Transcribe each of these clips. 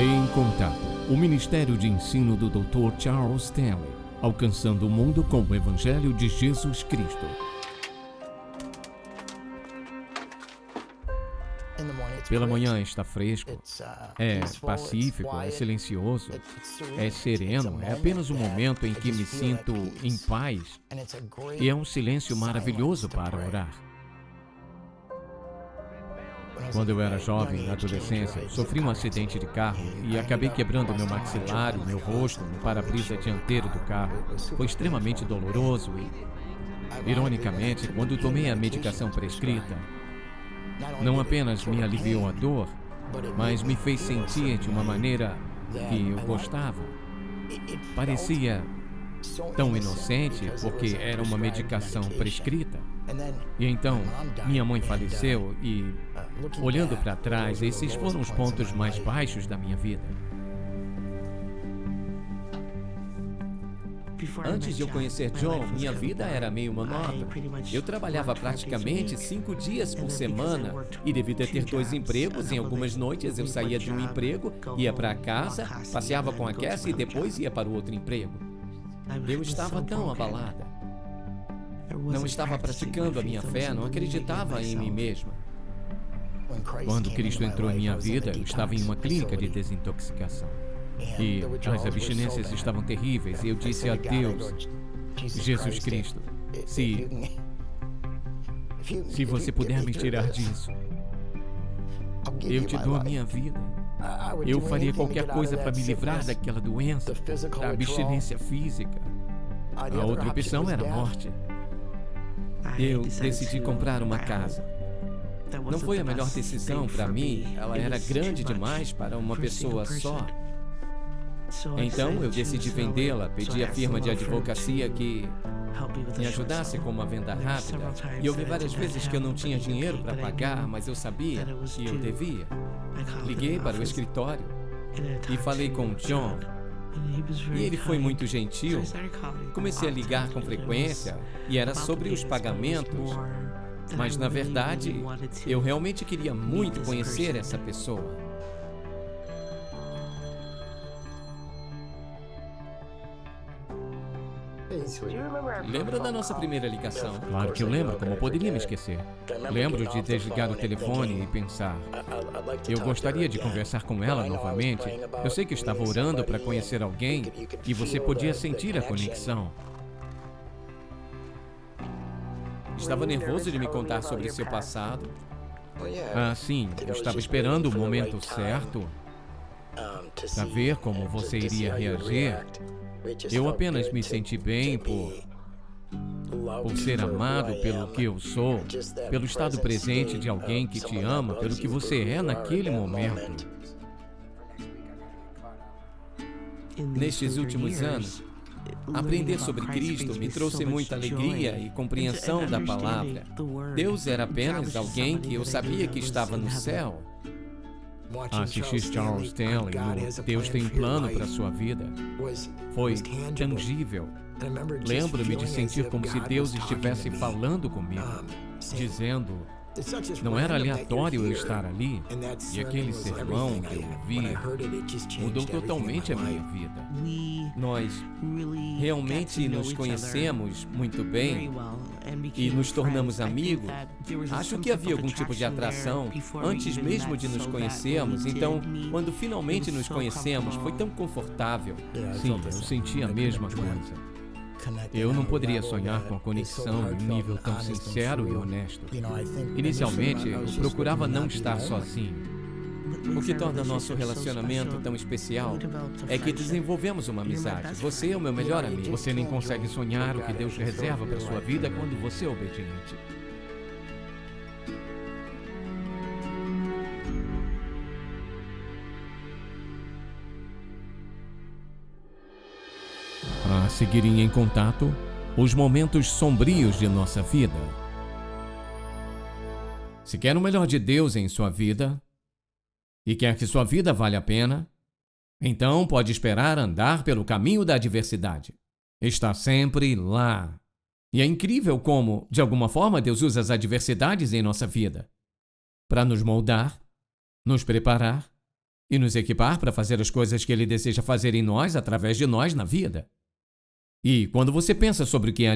Em Contato, o Ministério de Ensino do Dr. Charles Stanley, alcançando o mundo com o Evangelho de Jesus Cristo. Pela manhã está fresco, é pacífico, é silencioso, é sereno, é apenas um momento em que me sinto em paz e é um silêncio maravilhoso para orar. Quando eu era jovem, na adolescência, sofri um acidente de carro e acabei quebrando meu maxilar e meu rosto no para-brisa dianteiro do carro. Foi extremamente doloroso e, ironicamente, quando tomei a medicação prescrita, não apenas me aliviou a dor, mas me fez sentir de uma maneira que eu gostava. Parecia tão inocente porque era uma medicação prescrita. E então, minha mãe faleceu e, olhando para trás, esses foram os pontos mais baixos da minha vida. Antes de eu conhecer John, minha vida era meio monótona. Eu trabalhava praticamente 5 dias por semana e devido a ter 2 empregos, em algumas noites eu saía de um emprego, ia para casa, passeava com a Cassie e depois ia para o outro emprego. Eu estava tão abalada. Não estava praticando a minha fé, não acreditava em mim mesma. Quando Cristo entrou em minha vida, eu estava em uma clínica de desintoxicação. E as abstinências estavam terríveis. E eu disse a Deus, Jesus Cristo, se você puder me tirar disso, eu te dou a minha vida. Eu faria qualquer coisa para me livrar daquela doença, da abstinência física. A outra opção era a morte. Eu decidi comprar uma casa. Não foi a melhor decisão para mim, ela era grande demais para uma pessoa só. Então eu decidi vendê-la, pedi à firma de advocacia que me ajudasse com uma venda rápida. E houve várias vezes que eu não tinha dinheiro para pagar, mas eu sabia que eu devia. Liguei para o escritório e falei com John. E ele foi muito gentil. Comecei a ligar com frequência e era sobre os pagamentos. Mas na verdade, eu realmente queria muito conhecer essa pessoa. Lembra da nossa primeira ligação? Claro que eu lembro, como poderia me esquecer. Lembro de desligar o telefone e pensar, eu gostaria de conversar com ela novamente. Eu sei que estava orando para conhecer alguém e você podia sentir a conexão. Estava nervoso de me contar sobre seu passado. Ah, sim, eu estava esperando o momento certo para ver como você iria reagir. Eu apenas me senti bem por ser amado pelo que eu sou, pelo estado presente de alguém que te ama, pelo que você é naquele momento. Nestes últimos anos, aprender sobre Cristo me trouxe muita alegria e compreensão da palavra. Deus era apenas alguém que eu sabia que estava no céu. Assistir Charles Stanley no Deus Tem um Plano para a Sua Vida foi tangível. Lembro-me de sentir como se Deus estivesse falando comigo, dizendo, não era aleatório eu estar ali, e aquele sermão que eu ouvi mudou totalmente a minha vida. Nós realmente nos conhecemos muito bem e nos tornamos amigos. Acho que havia algum tipo de atração antes mesmo de nos conhecermos, então, quando finalmente nos conhecemos, foi tão confortável. Sim, eu senti a mesma coisa. Eu não poderia sonhar com a conexão em um nível tão sincero e honesto. Inicialmente, eu procurava não estar sozinho. O que torna nosso relacionamento tão especial é que desenvolvemos uma amizade. Você é o meu melhor amigo. Você nem consegue sonhar o que Deus reserva para sua vida quando você é obediente. Para seguirem em contato, os momentos sombrios de nossa vida. Se quer o melhor de Deus em sua vida e quer que sua vida valha a pena, então pode esperar andar pelo caminho da adversidade. Está sempre lá. E é incrível como, de alguma forma, Deus usa as adversidades em nossa vida para nos moldar, nos preparar e nos equipar para fazer as coisas que Ele deseja fazer em nós, através de nós, na vida. E quando você pensa sobre o que é a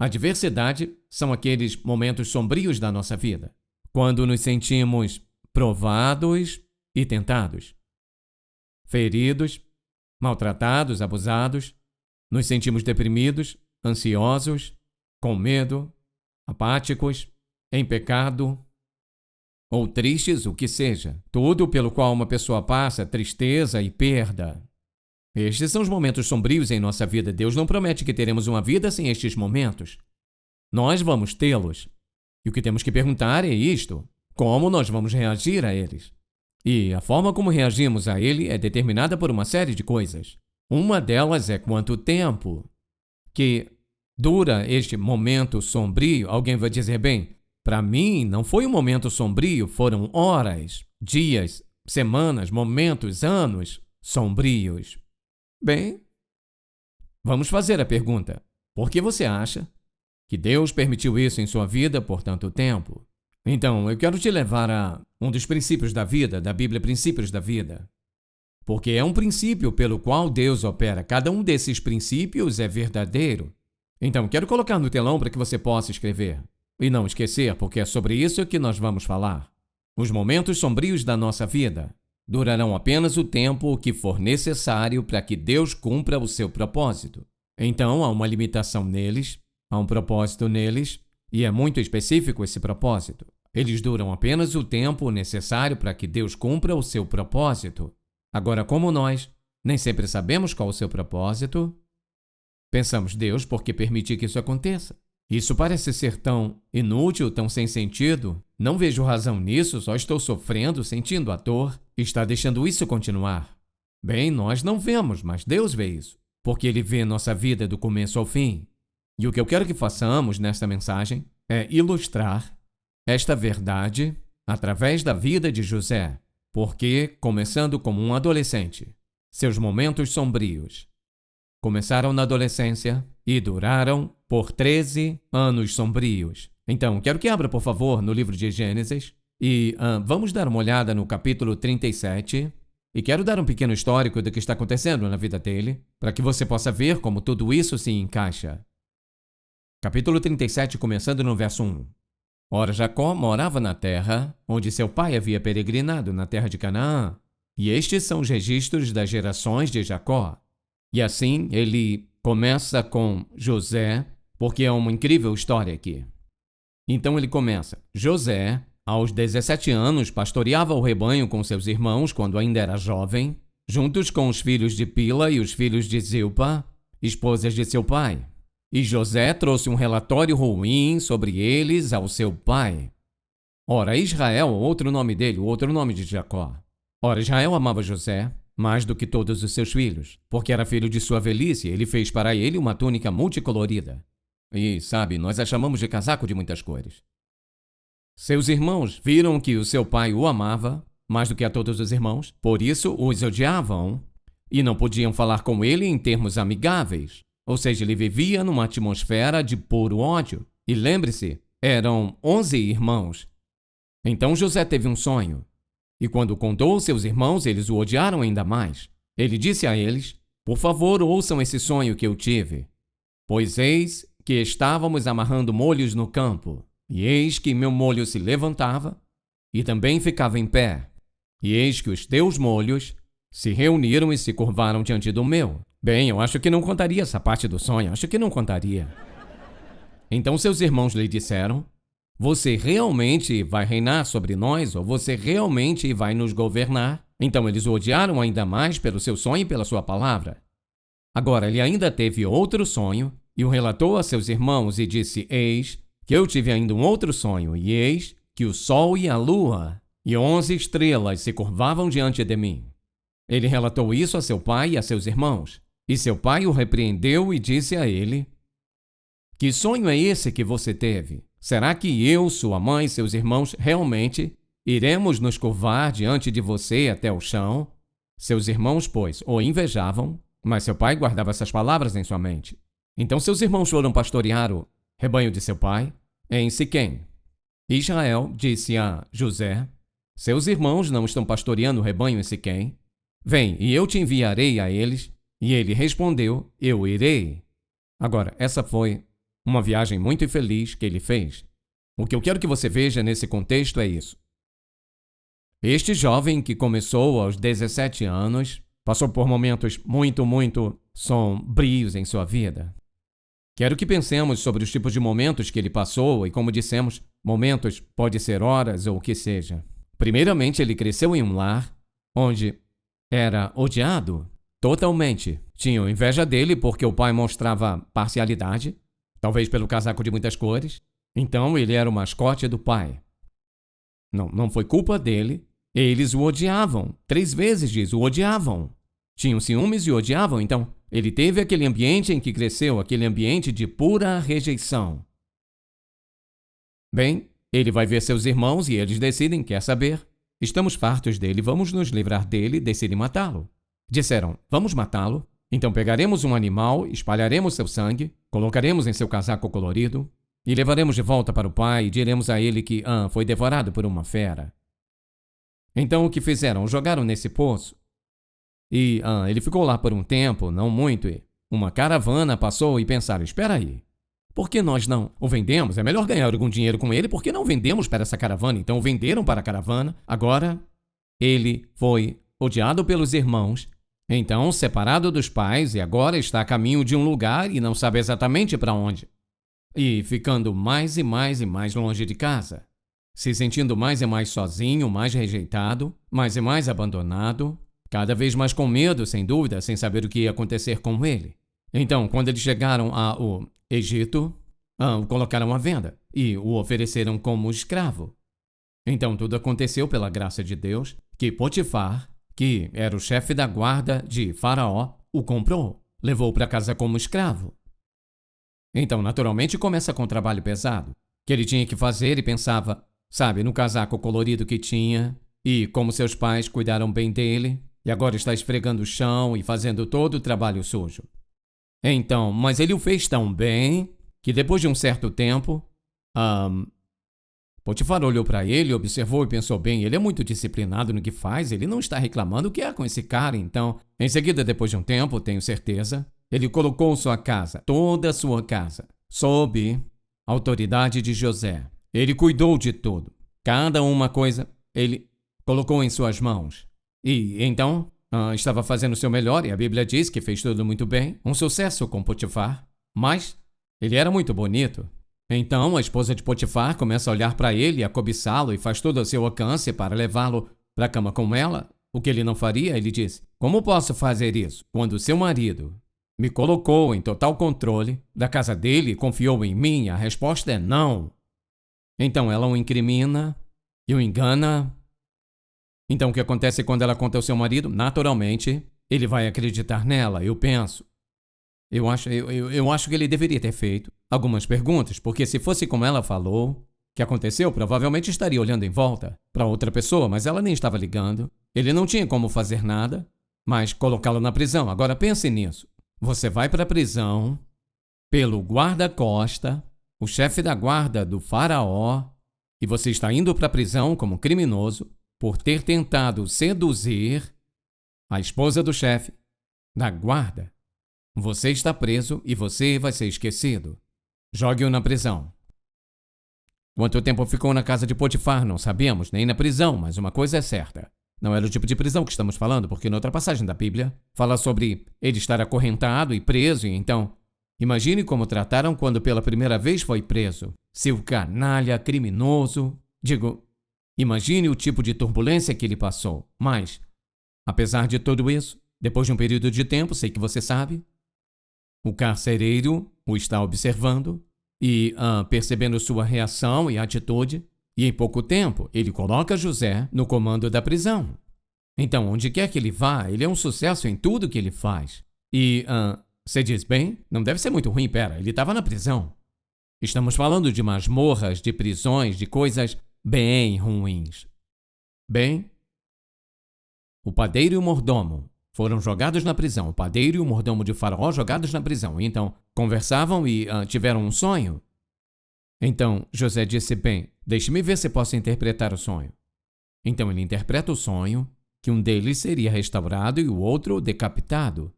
adversidade são aqueles momentos sombrios da nossa vida, quando nos sentimos provados e tentados, feridos, maltratados, abusados, nos sentimos deprimidos, ansiosos, com medo, apáticos, em pecado, ou tristes, o que seja. Tudo pelo qual uma pessoa passa, tristeza e perda. Estes são os momentos sombrios em nossa vida. Deus não promete que teremos uma vida sem estes momentos. Nós vamos tê-los. E o que temos que perguntar é isto: como nós vamos reagir a eles? E a forma como reagimos a ele é determinada por uma série de coisas. Uma delas é quanto tempo que dura este momento sombrio. Alguém vai dizer, bem, para mim não foi um momento sombrio, foram horas, dias, semanas, momentos, anos sombrios. Bem, vamos fazer a pergunta: por que você acha que Deus permitiu isso em sua vida por tanto tempo? Então, eu quero te levar a um dos princípios da vida, da Bíblia, Princípios da Vida. Porque é um princípio pelo qual Deus opera. Cada um desses princípios é verdadeiro. Então, quero colocar no telão para que você possa escrever. E não esquecer, porque é sobre isso que nós vamos falar. Os momentos sombrios da nossa vida durarão apenas o tempo que for necessário para que Deus cumpra o seu propósito. Então, há uma limitação neles, há um propósito neles, e é muito específico esse propósito. Eles duram apenas o tempo necessário para que Deus cumpra o seu propósito. Agora, como nós nem sempre sabemos qual o seu propósito, pensamos, Deus, por que permitir que isso aconteça? Isso parece ser tão inútil, tão sem sentido. Não vejo razão nisso, só estou sofrendo, sentindo a dor. Está deixando isso continuar. Bem, nós não vemos, mas Deus vê isso, porque Ele vê nossa vida do começo ao fim. E o que eu quero que façamos nesta mensagem é ilustrar esta verdade através da vida de José, porque, começando como um adolescente, seus momentos sombrios começaram na adolescência e duraram por 13 anos sombrios. Então, quero que abra, por favor, no livro de Gênesis e vamos dar uma olhada no capítulo 37 e quero dar um pequeno histórico do que está acontecendo na vida dele, para que você possa ver como tudo isso se encaixa. Capítulo 37, começando no verso 1. Ora, Jacó morava na terra onde seu pai havia peregrinado, na terra de Canaã, e estes são os registros das gerações de Jacó. E assim, ele começa com José, porque é uma incrível história aqui. Então ele começa: José, aos 17 anos, pastoreava o rebanho com seus irmãos quando ainda era jovem, juntos com os filhos de Pila e os filhos de Zilpa, esposas de seu pai. E José trouxe um relatório ruim sobre eles ao seu pai. Ora, Israel, outro nome dele, outro nome de Jacó. Ora, Israel amava José mais do que todos os seus filhos, porque era filho de sua velhice. Ele fez para ele uma túnica multicolorida. E, sabe, nós a chamamos de casaco de muitas cores. Seus irmãos viram que o seu pai o amava mais do que a todos os irmãos, por isso os odiavam e não podiam falar com ele em termos amigáveis. Ou seja, ele vivia numa atmosfera de puro ódio. E lembre-se, eram 11 irmãos. Então José teve um sonho. E quando contou aos seus irmãos, eles o odiaram ainda mais. Ele disse a eles: por favor, ouçam esse sonho que eu tive. Pois eis que estávamos amarrando molhos no campo, e eis que meu molho se levantava e também ficava em pé. E eis que os teus molhos se reuniram e se curvaram diante do meu. Bem, eu acho que não contaria essa parte do sonho, acho que não contaria. Então seus irmãos lhe disseram: você realmente vai reinar sobre nós, ou você realmente vai nos governar? Então eles o odiaram ainda mais pelo seu sonho e pela sua palavra. Agora ele ainda teve outro sonho, e o relatou a seus irmãos e disse: eis que eu tive ainda um outro sonho, e eis que o sol e a lua e 11 estrelas se curvavam diante de mim. Ele relatou isso a seu pai e a seus irmãos. E seu pai o repreendeu e disse a ele: que sonho é esse que você teve? Será que eu, sua mãe e seus irmãos realmente iremos nos curvar diante de você até o chão? Seus irmãos, pois, o invejavam, mas seu pai guardava essas palavras em sua mente. Então seus irmãos foram pastorear o rebanho de seu pai em Siquém. Israel disse a José: seus irmãos não estão pastoreando o rebanho em Siquém? Vem, e eu te enviarei a eles. E ele respondeu, eu irei. Agora, essa foi uma viagem muito infeliz que ele fez. O que eu quero que você veja nesse contexto é isso. Este jovem que começou aos 17 anos, passou por momentos muito sombrios em sua vida. Quero que pensemos sobre os tipos de momentos que ele passou e, como dissemos, momentos pode ser horas ou o que seja. Primeiramente, ele cresceu em um lar onde era odiado totalmente. Tinham inveja dele porque o pai mostrava parcialidade, talvez pelo casaco de muitas cores. Então, ele era o mascote do pai. Não foi culpa dele. Eles o odiavam. 3 vezes diz, o odiavam. Tinham ciúmes e o odiavam. Então, ele teve aquele ambiente em que cresceu, aquele ambiente de pura rejeição. Bem, ele vai ver seus irmãos e eles decidem, quer saber? Estamos fartos dele, vamos nos livrar dele, decidem matá-lo. Disseram, vamos matá-lo? Então pegaremos um animal, espalharemos seu sangue, colocaremos em seu casaco colorido e levaremos de volta para o pai e diremos a ele que foi devorado por uma fera. Então o que fizeram? Jogaram nesse poço. E ele ficou lá por um tempo, não muito, e uma caravana passou e pensaram, espera aí, por que nós não o vendemos? É melhor ganhar algum dinheiro com ele, por que não vendemos para essa caravana? Então venderam para a caravana, agora ele foi odiado pelos irmãos, então separado dos pais e agora está a caminho de um lugar e não sabe exatamente para onde. E ficando mais e mais longe de casa, se sentindo mais e mais sozinho, mais rejeitado, mais e mais abandonado, cada vez mais com medo, sem dúvida, sem saber o que ia acontecer com ele. Então, quando eles chegaram ao Egito, o colocaram à venda e o ofereceram como escravo. Então, tudo aconteceu pela graça de Deus, que Potifar, que era o chefe da guarda de Faraó, o comprou, levou para casa como escravo. Então, naturalmente, começa com um trabalho pesado, que ele tinha que fazer e pensava, sabe, no casaco colorido que tinha, e como seus pais cuidaram bem dele, e agora está esfregando o chão e fazendo todo o trabalho sujo. Então, mas ele o fez tão bem, que depois de um certo tempo, Potifar olhou para ele, observou e pensou, bem, ele é muito disciplinado no que faz, ele não está reclamando o que há com esse cara, então, em seguida, depois de um tempo, tenho certeza, ele colocou sua casa, toda a sua casa, sob a autoridade de José. Ele cuidou de tudo. Cada uma coisa, ele colocou em suas mãos. E, então, estava fazendo o seu melhor, e a Bíblia diz que fez tudo muito bem, um sucesso com Potifar, mas ele era muito bonito. Então, a esposa de Potifar começa a olhar para ele e a cobiçá-lo e faz tudo ao seu alcance para levá-lo para a cama com ela. O que ele não faria, ele diz, como posso fazer isso quando seu marido me colocou em total controle da casa dele e confiou em mim? A resposta é não. Então ela o incrimina e o engana. Então o que acontece quando ela conta ao seu marido? Naturalmente, ele vai acreditar nela, eu penso. Eu acho que ele deveria ter feito algumas perguntas, porque se fosse como ela falou, o que aconteceu, provavelmente estaria olhando em volta para outra pessoa, mas ela nem estava ligando. Ele não tinha como fazer nada, mas colocá-lo na prisão. Agora pense nisso. Você vai para a prisão pelo guarda-costa, o chefe da guarda do Faraó, e você está indo para a prisão como criminoso por ter tentado seduzir a esposa do chefe da guarda. Você está preso e você vai ser esquecido. Jogue-o na prisão. Quanto tempo ficou na casa de Potifar? Não sabemos, nem na prisão, mas uma coisa é certa. Não era o tipo de prisão que estamos falando, porque na outra passagem da Bíblia fala sobre ele estar acorrentado e preso, e então, imagine como trataram quando pela primeira vez foi preso. Seu canalha, criminoso. Imagine o tipo de turbulência que ele passou. Mas, apesar de tudo isso, depois de um período de tempo, sei que você sabe, o carcereiro o está observando e percebendo sua reação e atitude, e em pouco tempo ele coloca José no comando da prisão. Então, onde quer que ele vá, ele é um sucesso em tudo que ele faz. E você diz, bem, não deve ser muito ruim, ele estava na prisão. Estamos falando de masmorras, de prisões, de coisas bem ruins. Bem, o padeiro e o mordomo foram jogados na prisão. O padeiro e o mordomo de Faraó jogados na prisão. Então, conversavam e tiveram um sonho. Então, José disse, bem, deixe-me ver se posso interpretar o sonho. Então ele interpreta o sonho que um deles seria restaurado e o outro decapitado.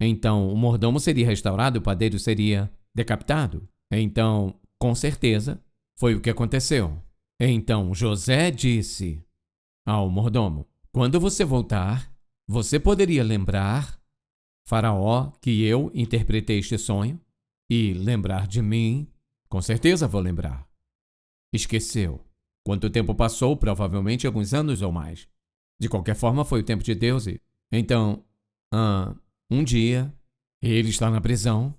Então o mordomo seria restaurado e o padeiro seria decapitado. Então, com certeza, foi o que aconteceu. Então José disse ao mordomo: quando você voltar, você poderia lembrar, Faraó, que eu interpretei este sonho e lembrar de mim? Com certeza vou lembrar. Esqueceu. Quanto tempo passou? Provavelmente alguns anos ou mais. De qualquer forma, foi o tempo de Deus. Então, um dia, ele está na prisão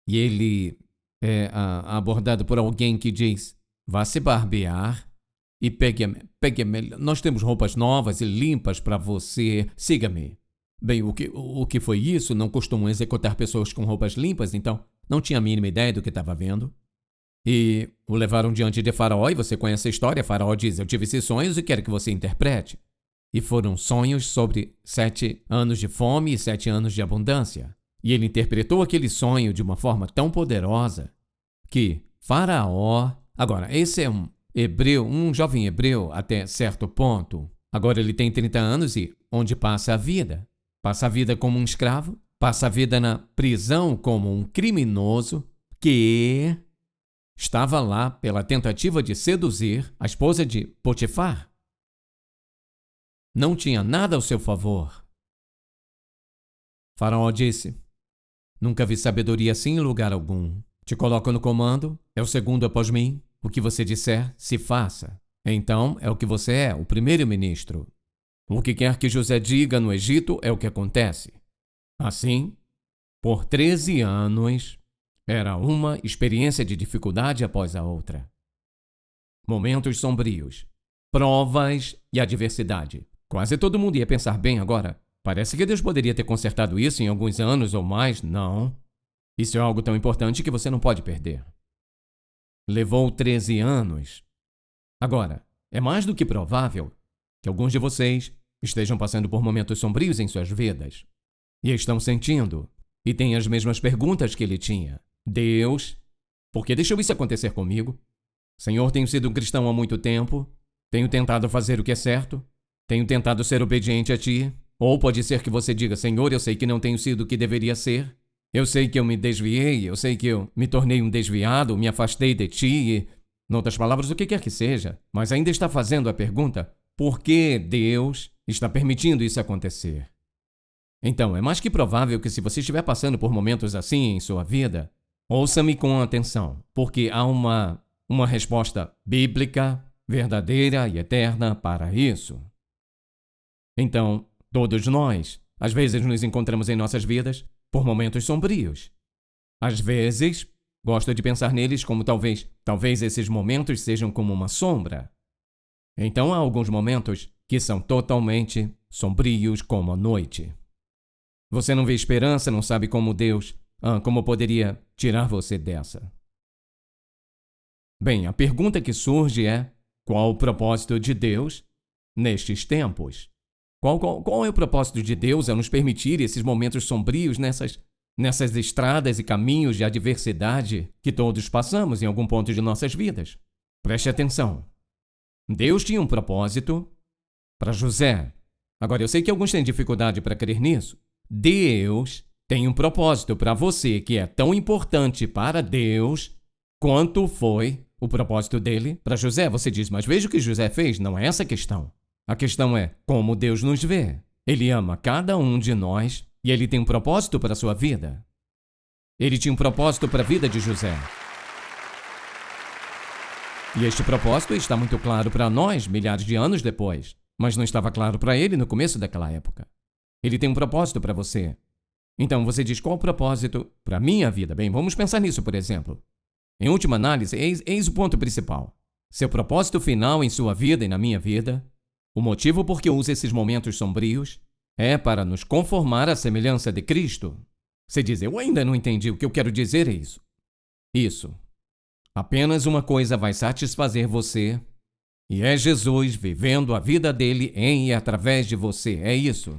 e ele é abordado por alguém que diz: vá se barbear e pegue nós temos roupas novas e limpas para você, siga-me. Bem, o que foi isso? Não costumam executar pessoas com roupas limpas, então não tinha a mínima ideia do que estava vendo. E o levaram diante de Faraó, e você conhece a história. Faraó diz: eu tive esses sonhos e quero que você interprete. E foram sonhos sobre 7 anos de fome e 7 anos de abundância. E ele interpretou aquele sonho de uma forma tão poderosa que Faraó... Agora, esse é um jovem hebreu até certo ponto. Agora ele tem 30 anos e onde passa a vida? Passa a vida como um escravo, passa a vida na prisão como um criminoso que estava lá pela tentativa de seduzir a esposa de Potifar. Não tinha nada ao seu favor. Faraó disse: nunca vi sabedoria assim em lugar algum. Te coloco no comando, é o segundo após mim. O que você disser, se faça. Então é o que você é, o primeiro-ministro. O que quer que José diga no Egito é o que acontece. Assim, por 13 anos, era uma experiência de dificuldade após a outra. Momentos sombrios, provas e adversidade. Quase todo mundo ia pensar: bem, agora, parece que Deus poderia ter consertado isso em alguns anos ou mais. Não. Isso é algo tão importante que você não pode perder. Levou 13 anos. Agora, é mais do que provável que alguns de vocês estejam passando por momentos sombrios em suas vidas e estão sentindo e têm as mesmas perguntas que ele tinha. Deus, por que deixou isso acontecer comigo? Senhor, tenho sido um cristão há muito tempo, tenho tentado fazer o que é certo, tenho tentado ser obediente a Ti. Ou pode ser que você diga: Senhor, eu sei que não tenho sido o que deveria ser, eu sei que eu me desviei, eu sei que eu me tornei um desviado, me afastei de Ti e, em outras palavras, o que quer que seja, mas ainda está fazendo a pergunta: por que Deus está permitindo isso acontecer? Então, é mais que provável que, se você estiver passando por momentos assim em sua vida, ouça-me com atenção, porque há uma resposta bíblica, verdadeira e eterna para isso. Então, todos nós, às vezes, nos encontramos em nossas vidas por momentos sombrios. Às vezes, gosto de pensar neles como talvez esses momentos sejam como uma sombra. Então há alguns momentos que são totalmente sombrios como a noite. Você não vê esperança, não sabe como Deus, como poderia tirar você dessa. Bem, a pergunta que surge é: qual o propósito de Deus nestes tempos? Qual é o propósito de Deus ao nos permitir esses momentos sombrios nessas estradas e caminhos de adversidade que todos passamos em algum ponto de nossas vidas? Preste atenção. Deus tinha um propósito para José. Agora, eu sei que alguns têm dificuldade para crer nisso. Deus tem um propósito para você que é tão importante para Deus quanto foi o propósito dele para José. Você diz: mas veja o que José fez. Não é essa a questão. A questão é como Deus nos vê. Ele ama cada um de nós e ele tem um propósito para a sua vida. Ele tinha um propósito para a vida de José. E este propósito está muito claro para nós milhares de anos depois, mas não estava claro para ele no começo daquela época. Ele tem um propósito para você. Então você diz: qual o propósito para a minha vida? Bem, vamos pensar nisso, por exemplo. Em última análise, eis o ponto principal. Seu propósito final em sua vida e na minha vida, o motivo por que eu uso esses momentos sombrios, é para nos conformar à semelhança de Cristo. Você diz: eu ainda não entendi. O que eu quero dizer é isso. Isso. Apenas uma coisa vai satisfazer você, e é Jesus vivendo a vida dele em e através de você. É isso.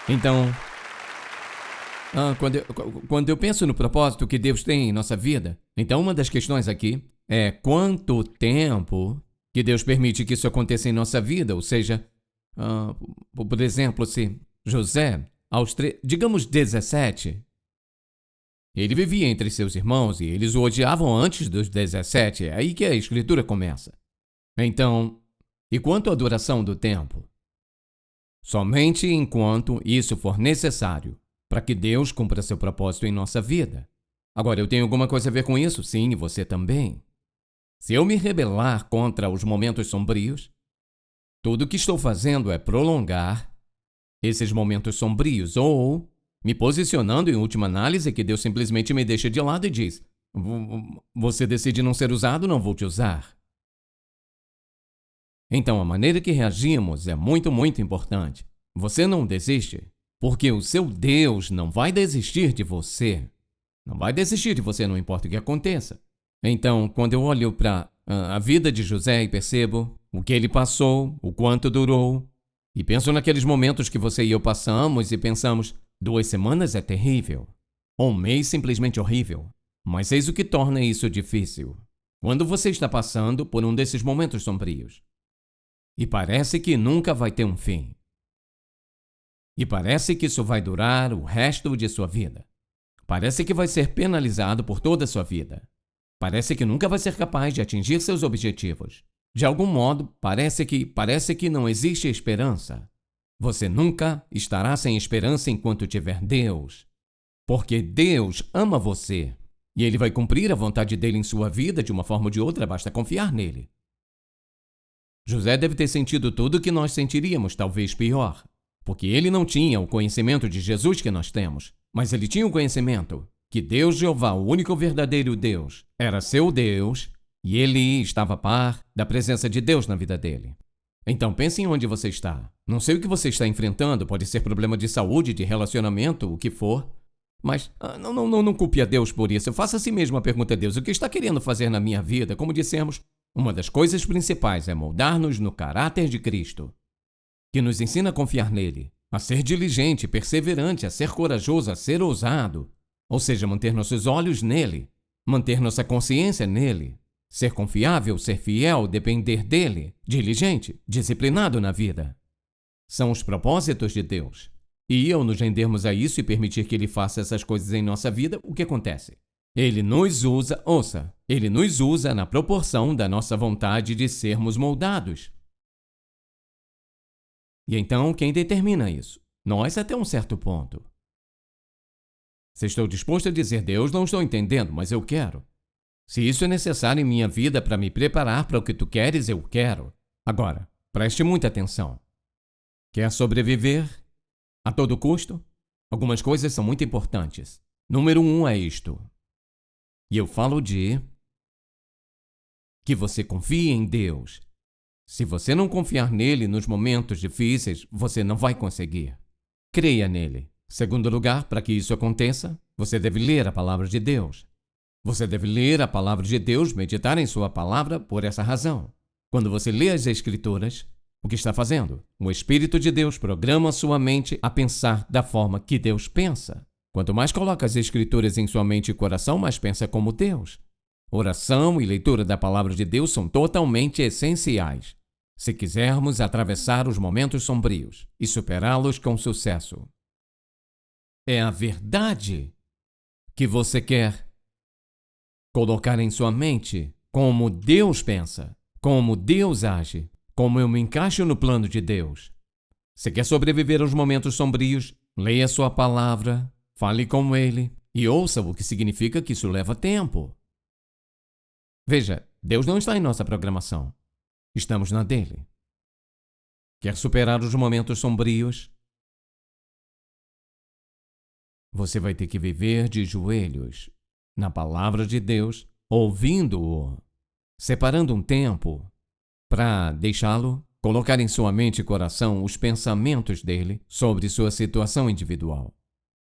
Então, quando eu penso no propósito que Deus tem em nossa vida, então uma das questões aqui é: quanto tempo que Deus permite que isso aconteça em nossa vida, ou seja, por exemplo, se José, digamos 17, ele vivia entre seus irmãos e eles o odiavam antes dos 17, é aí que a escritura começa. Então, e quanto à duração do tempo? Somente enquanto isso for necessário para que Deus cumpra seu propósito em nossa vida. Agora, eu tenho alguma coisa a ver com isso? Sim, e você também. Se eu me rebelar contra os momentos sombrios, tudo o que estou fazendo é prolongar esses momentos sombrios ou me posicionando em última análise que Deus simplesmente me deixa de lado e diz: você decide não ser usado, não vou te usar. Então, a maneira que reagimos é muito, muito importante. Você não desiste, porque o seu Deus não vai desistir de você. Não vai desistir de você, não importa o que aconteça. Então, quando eu olho para a vida de José e percebo o que ele passou, o quanto durou, e penso naqueles momentos que você e eu passamos e pensamos, 2 semanas é terrível, ou 1 mês simplesmente horrível. Mas eis o que torna isso difícil. Quando você está passando por um desses momentos sombrios, e parece que nunca vai ter um fim. E parece que isso vai durar o resto de sua vida. Parece que vai ser penalizado por toda a sua vida. Parece que nunca vai ser capaz de atingir seus objetivos. De algum modo, parece que não existe esperança. Você nunca estará sem esperança enquanto tiver Deus. Porque Deus ama você. E Ele vai cumprir a vontade dele em sua vida de uma forma ou de outra, basta confiar nele. José deve ter sentido tudo o que nós sentiríamos, talvez pior. Porque ele não tinha o conhecimento de Jesus que nós temos. Mas ele tinha o conhecimento que Deus Jeová, o único verdadeiro Deus, era seu Deus e ele estava a par da presença de Deus na vida dele. Então pense em onde você está. Não sei o que você está enfrentando, pode ser problema de saúde, de relacionamento, o que for. Mas não culpe a Deus por isso. Faça a si mesmo a pergunta a Deus: o que está querendo fazer na minha vida? Como dissemos, uma das coisas principais é moldar-nos no caráter de Cristo, que nos ensina a confiar nele, a ser diligente, perseverante, a ser corajoso, a ser ousado. Ou seja, manter nossos olhos nele, manter nossa consciência nele, ser confiável, ser fiel, depender dele, diligente, disciplinado na vida. São os propósitos de Deus. E ao nos rendermos a isso e permitir que ele faça essas coisas em nossa vida, o que acontece? Ele nos usa, ele nos usa na proporção da nossa vontade de sermos moldados. E então, quem determina isso? Nós até um certo ponto. Se estou disposto a dizer, Deus, não estou entendendo, mas eu quero. Se isso é necessário em minha vida para me preparar para o que tu queres, eu quero. Agora, preste muita atenção. Quer sobreviver a todo custo? Algumas coisas são muito importantes. Número 1 é isto. E eu falo de que você confie em Deus. Se você não confiar nele nos momentos difíceis, você não vai conseguir. Creia nele. Segundo lugar, para que isso aconteça, você deve ler a palavra de Deus. Você deve ler a palavra de Deus, meditar em sua palavra por essa razão. Quando você lê as Escrituras, o que está fazendo? O Espírito de Deus programa sua mente a pensar da forma que Deus pensa. Quanto mais coloca as Escrituras em sua mente e coração, mais pensa como Deus. Oração e leitura da palavra de Deus são totalmente essenciais, se quisermos atravessar os momentos sombrios e superá-los com sucesso. É a verdade que você quer colocar em sua mente como Deus pensa, como Deus age, como eu me encaixo no plano de Deus. Se quer sobreviver aos momentos sombrios, leia sua palavra, fale com ele e ouça o que significa que isso leva tempo. Veja, Deus não está em nossa programação. Estamos na dele. Quer superar os momentos sombrios? Você vai ter que viver de joelhos, na palavra de Deus, ouvindo-o, separando um tempo para deixá-lo colocar em sua mente e coração os pensamentos dele sobre sua situação individual.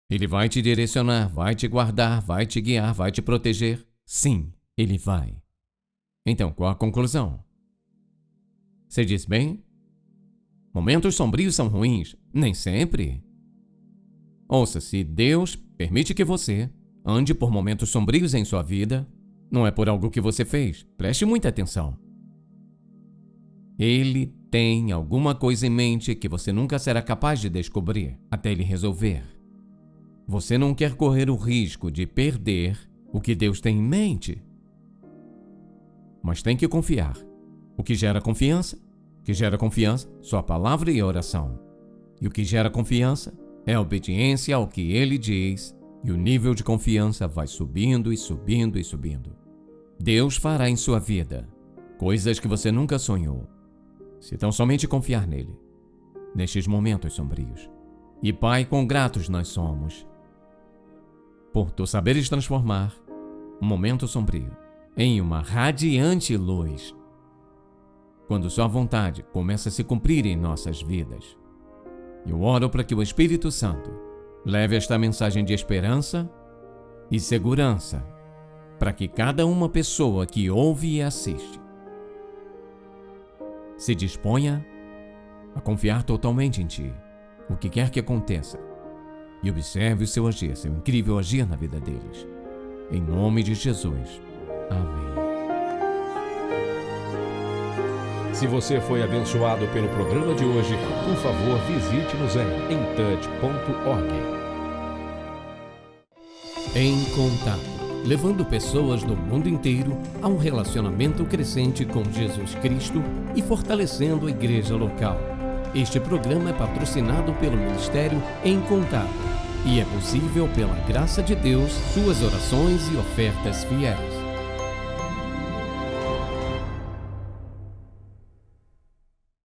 Ele vai te direcionar, vai te guardar, vai te guiar, vai te proteger. Sim, ele vai. Então, qual a conclusão? Você diz, bem, momentos sombrios são ruins? Nem sempre. Ouça, se Deus permite que você ande por momentos sombrios em sua vida, não é por algo que você fez. Preste muita atenção. Ele tem alguma coisa em mente que você nunca será capaz de descobrir até ele resolver. Você não quer correr o risco de perder o que Deus tem em mente. Mas tem que confiar. O que gera confiança? O que gera confiança? Sua palavra e a oração. E o que gera confiança é a obediência ao que ele diz, e o nível de confiança vai subindo e subindo e subindo. Deus fará em sua vida coisas que você nunca sonhou, se tão somente confiar nele, nestes momentos sombrios. E Pai, quão gratos nós somos por tu saberes transformar um momento sombrio em uma radiante luz, quando sua vontade começa a se cumprir em nossas vidas. Eu oro para que o Espírito Santo leve esta mensagem de esperança e segurança para que cada uma pessoa que ouve e assiste se disponha a confiar totalmente em Ti, o que quer que aconteça, e observe o seu agir, seu incrível agir na vida deles. Em nome de Jesus. Amém. Se você foi abençoado pelo programa de hoje, por favor, visite-nos em intouch.org. Em Contato, levando pessoas do mundo inteiro a um relacionamento crescente com Jesus Cristo e fortalecendo a igreja local. Este programa é patrocinado pelo Ministério Em Contato e é possível pela graça de Deus, suas orações e ofertas fiéis.